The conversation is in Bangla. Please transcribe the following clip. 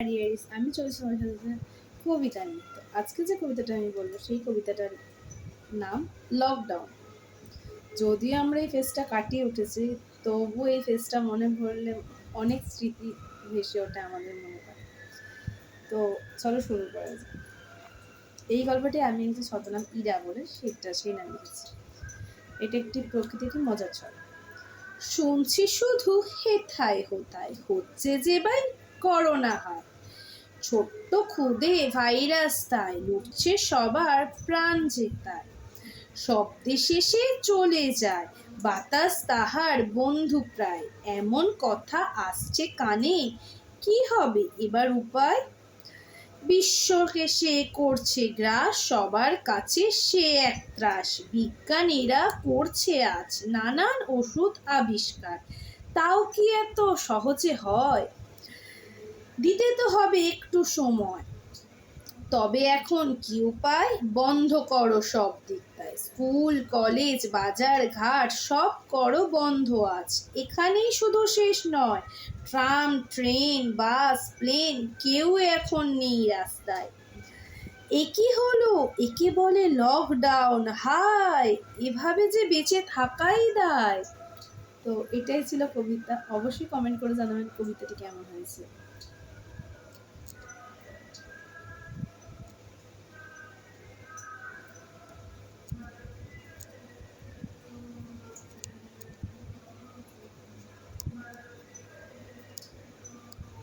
আমি চলেছি আমার সাথে কবিতা নিয়ে। তো আজকে যে কবিতাটা আমি বলবো সেই কবিতাটার নাম লকডাউন। যদিও আমরা এই ফেজটা কাটিয়ে উঠেছি, তবু এই ফেজটা মনে পড়লে অনেক স্মৃতি ভেসে ওঠে আমাদের মনে করে। তো চলো শুরু করা যায়। এই গল্পটি আমি একটি ছদ্মনাম ইরা বলে সেই নাম লিখেছি। এটা একটি প্রকৃতির মজার ছড়া। শুনছি শুধু হেথায় হোথায় হচ্ছে যে ভাই করোনা হয়, ছোট্ট খুদে ভাইরাস তাই লুটছে সবার প্রাণ জেতায়। শব্দে শেষে চলে যায় বাতাস তাহার বন্ধু প্রায়, এমন কথা আসছে কানে, কি হবে এবার উপায়? বিশ্বকে সে করছে গ্রাস, সবার কাছে সে এক ত্রাস। বিজ্ঞানীরা করছে আজ নানান ওষুধ আবিষ্কার, তাও কি এত সহজে হয়? দিতে তো হবে একটু সময়, তবে এখন কি উপায়? বন্ধ করো সব দিকটায়, স্কুল কলেজ বাজার ঘাট সব করো বন্ধ আজ। এখানেই শুধু শেষ নয়, ট্রাম ট্রেন বাস প্লেন কেউ এখন নেই রাস্তায়। একই হলো, একে বলে লকডাউন, হায় এভাবে যে বেঁচে থাকাই দায়। তো এটাই ছিল কবিতা। অবশ্যই কমেন্ট করে জানাবেন কবিতাটি কেমন হয়েছে।